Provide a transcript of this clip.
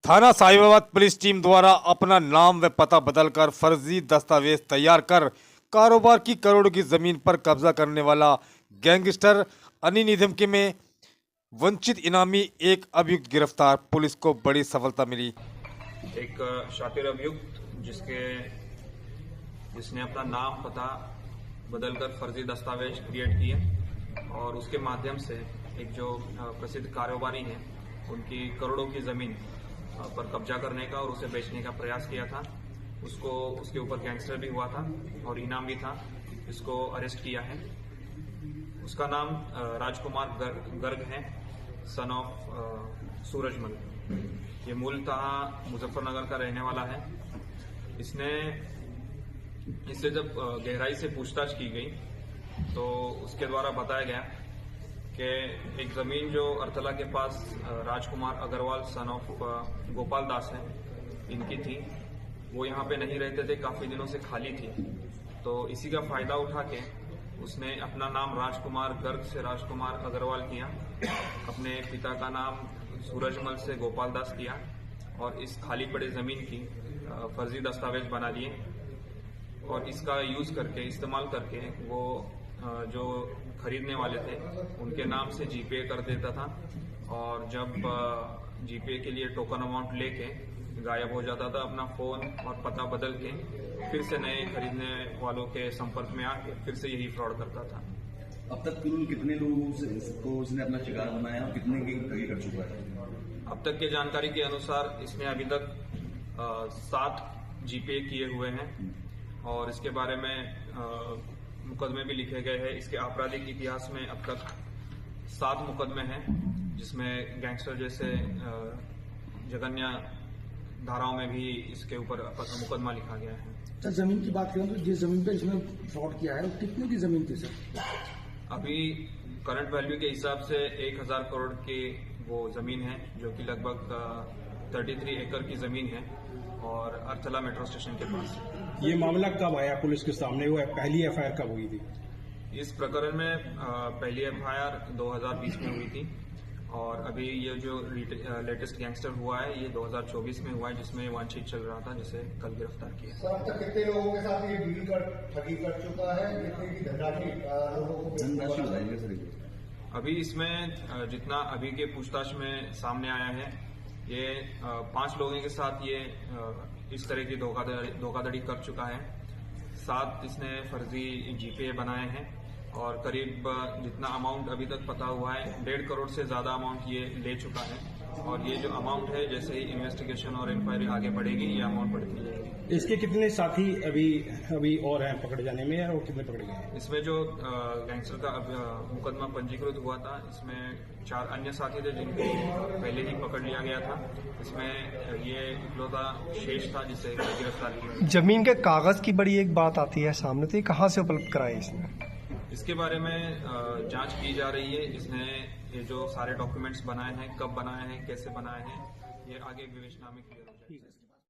थाना Sahibabad police team द्वारा अपना नाम व पता बदलकर फर्जी दस्तावेज तैयार कर कारोबार की करोड़ों की जमीन पर कब्जा करने वाला गैंगस्टर अनी निधम के में वंचित इनामी एक अभियुक्त गिरफ्तार। पुलिस को बड़ी सफलता मिली। एक शातिर अभियुक्त जिसने अपना नाम पता बदलकर फर्जी दस्तावेज क्रिएट किए और उसके माध्यम से एक जो प्रसिद्ध कारोबारी हैं उनकी करोड़ों की जमीन पर कब्जा करने का और उसे बेचने का प्रयास किया था। उसके ऊपर गैंगस्टर भी हुआ था और इनाम भी था। इसको अरेस्ट किया है। उसका नाम राजकुमार गर्ग है, सन ऑफ सूरजमल। ये मूलतः मुजफ्फरनगर का रहने वाला है। इससे जब गहराई से पूछताछ की गई तो उसके द्वारा बताया गया कि एक जमीन जो अरतला के पास राजकुमार अग्रवाल सन ऑफ गोपाल दास है, इनकी थी। वो यहाँ पे नहीं रहते थे, काफी दिनों से खाली थी। तो इसी का फायदा उठा के उसने अपना नाम राजकुमार गर्ग से राजकुमार अग्रवाल किया, अपने पिता का नाम सूरजमल से गोपाल दास किया और इस खाली पड़े जमीन की फर्जी दस्तावेज बना लिए और इसका यूज करके इस्तेमाल करके वो जो खरीदने वाले थे उनके नाम से जीपे कर देता था और जब जीपे के लिए टोकन अमाउंट लेके गायब हो जाता था, अपना फोन और पता बदल के फिर से नए खरीदने वालों के संपर्क में आके फिर से यही फ्रॉड करता था। अब तक कुल कितने लोगों को उसने अपना शिकार बनाया और कितने की ठगी कर चुका है? अब तक के जानकारी के अनुसार इसने अभी तक 7 जीपे किए हुए हैं और इसके बारे में मुकदमे भी लिखे गए हैं। इसके आपराधिक इतिहास में अब तक 7 मुकदमे हैं, जिसमें गैंगस्टर जैसे जघन्य धाराओं में भी इसके ऊपर मुकदमा लिखा गया है। सर, जमीन की बात करें तो जिस जमीन पे इसने फ्रॉड किया है कितने की जमीन थी सर? अभी करंट वैल्यू के हिसाब से 1000 करोड़ की वो जमीन है, जो कि लगभग 33 एकड़ की जमीन है और अरथला मेट्रो स्टेशन के पास। ये मामला कब आया पुलिस के सामने? वो पहली एफआईआर कब हुई थी? इस प्रकरण में पहली एफआईआर 2020 में हुई थी और अभी ये जो लेटेस्ट गैंगस्टर हुआ है ये 2024 में हुआ है, जिसमें वांछित चल रहा था, जिसे कल गिरफ्तार किया। सर, अब तक कितने लोगों के साथ ये डील कर ठगी कर चुका है? कितने की धनराशि लोगों को बताइए सर। अभी इसमें जितना अभी के पूछताछ में सामने आया है, ये 5 लोगों के साथ ये इस तरह की धोखाधड़ी कर चुका है। 7 इसने फर्जी जीपे बनाए हैं और करीब जितना अमाउंट अभी तक पता हुआ है 1.5 करोड़ से ज्यादा अमाउंट ये ले चुका है और ये जो अमाउंट है जैसे ही इन्वेस्टिगेशन और इंक्वायरी आगे बढ़ेगी ये अमाउंट बढ़ती जाएगी। इसके कितने साथी अभी और हैं पकड़े जाने में और कितने पकड़े गए हैं? इसमें जो गैंगस्टर का मुकदमा पंजीकृत हुआ था, इसमें 4 अन्य साथी थे जिनको पहले ही पकड़ लिया गया था। इसमें ये इकलौता शेष था जिसे गिरफ्तार किया। जमीन के कागज की बड़ी एक बात आती है सामने, तो ये कहाँ से उपलब्ध कराए इसने? इसके बारे में जांच की जा रही है। इसने ये जो सारे डॉक्यूमेंट्स बनाए हैं, कब बनाए हैं, कैसे बनाए हैं, ये आगे विवेचना में क्लियर हो जाएगा।